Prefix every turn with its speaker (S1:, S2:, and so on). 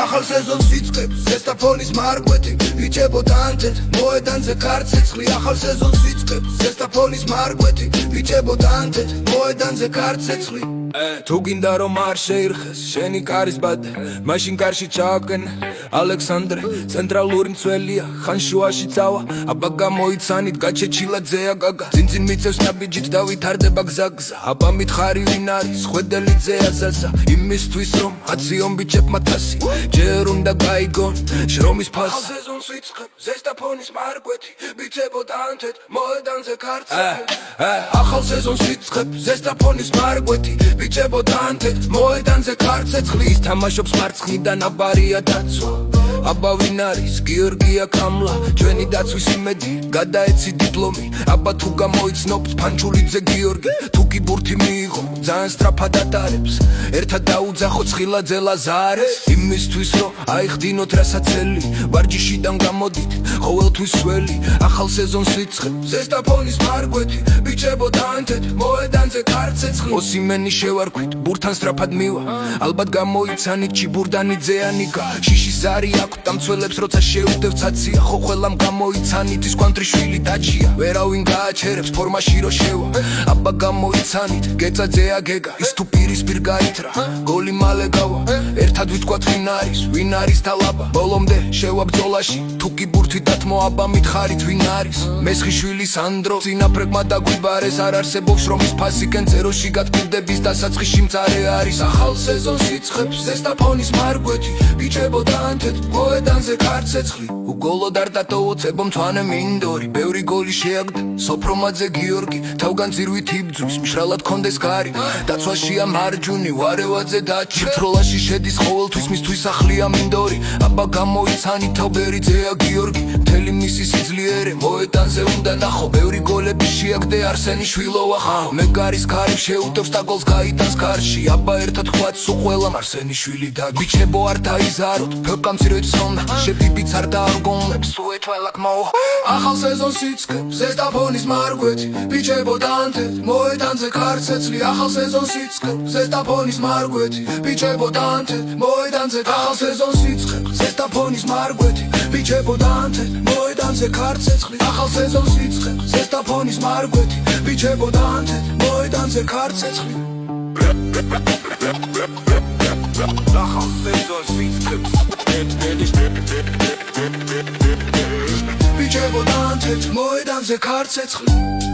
S1: ახალ სეზონს ვიწყებს ზესტაფონის მარკვეთი ბიჭებო დანთეთ მოედანზე ქარცეცხლი ახალ სეზონს ვიწყებს ზესტაფონის მარკვეთი ბიჭებო დანთეთ მოედანზე ქარცეცხლი თუ გინდა რომ არ შეირხეს შენი კარის ბადე მაშინ კარში ჩააყენ ალექსანდრე ცენტრალური მცველია ხან შუაში წავა აბა გამოიცანით გაჩეჩილაძეა გაგა წინწინ მიწევს ნაბიჯით და ვითარდება გზაგზა აბა მითხარი ვინ არის ხვედელიძეა ზაზა იმისთვის რომ აციონ ბიჭებმა თასი ჯერ უნდა გაიგონ შრომის ფასი ახალ სეზონს ვიწყებ ზესტაფონის მარკვეთი ბიჭებო დანთეთ მოედანზე ქარცეცხლი ახალ სეზონს ვიწყებ ზესტაფონის მარკვეთი ბიჭებო დანთეთ მოედანზე ქარცეცხლი ის თამაშობს მარცხნიდან აბარია დაცვა აბა ვინ არის გიორგია კამლა ჩვენი დაცვის იმედი გადაეცი დიპლომი აბა თუ გამოიცნობთ ფანჩულიძე გიორგი თუ კი ბურთი მიიღო ძალიან სწრაფად ატარებს ერთად დაუძახო ცხილაძე ლაზარეს იმისთვის რომ აიხდინოთ რასაცელი ვარჯიშიდან გამოდით ყოველთვის სველი ახალ სეზონს ვიწყებ ზესტაფონის მარკვეთი ბიჭებო დანთეთ მოედანზე ქარცეცხლი ოსიმენი შევარქვით ბურთან სწრაფად მივა ალბათ გამოიცანით ჩიბურდანიძე ანიკა შიშის ზარი აქვს დამცველებს როცა შეუდევ ცაცია ხო ყველამ გამოიცანით ის კვანტრიშვილი დაჩია ვერავინ გააჩერებს ფორმაში რო შევა აბა გამოიცანით გეწაძეა გეგა ის თუ პირისპირ გაითრა გოლი მალე გავა ერთად ვიტყვათ ვინ არის თალაბა ბოლომდე შევა ბრძოლაში თუ კი ბურთი დათმო აბა მითხარით ვინ არის მესხიშვილი სანდრო წინაფრეგმა დაგვიბარეს არ არსებობს რომ ის ფასი კენწეროში გატკივდების დასაწყისში მწარე არის ახალ სეზონს იწყებს ზესტაფონის მარკვეთი ბიჭებო დანთეთ მოედანზე ქარცეცხლი უგოლოდ არ დატოვოცებო მთვანე მინდორი ბევრი გოლი შეაგდა სოფრომაძე გიორგი თავგანწირვით იბძვის მშრალად კონდეს გარი დაცვაშია მარჯვნი ვარევაძე დაჩი თროლაში შედის ყოველთვის მისთვის ახლია მინდორი აბა გამოიცანი თავბერიძეა გიორგი მთელი მისი სიძლიერე მოედანზე უნდა ნახო ბევრი გოლები შეაგდე არსენიშვილო ახალ მე გარის ქარი შეუტევს და გოლს გაიტანს კარში აბა ერთად ხვაც სულ ყველამ არსენიშვილი და ბიჭებო არ დაიზაროთ ფერკამცირვით სონდა შეფიბიც არ დაარგონლებს უეთვალაკ მოვა ახალ სეზონს იწყებს ზესტაფონის მარკვეთი ბიჭებო დანთეთ მოედანზე ქარცეცხლი ახალ სეზონს იწყებს ზესტაფონის მარკვეთი ბიჭებო დანთეთ მოედანზე ახალ სეზონს იწყებს ზესტაფონის მარკვეთი ბიჭებო დანთეთ მოედანზე ქარცეცხლი ახალ სეზონს იწყებს ზესტაფონის მარკვეთი ბიჭებო დანთეთ მოედანზე ქარცეცხლი ახალ სეზონს იწყებს ბიჭებო დანთეთ მოედანზე ქარცეცხლი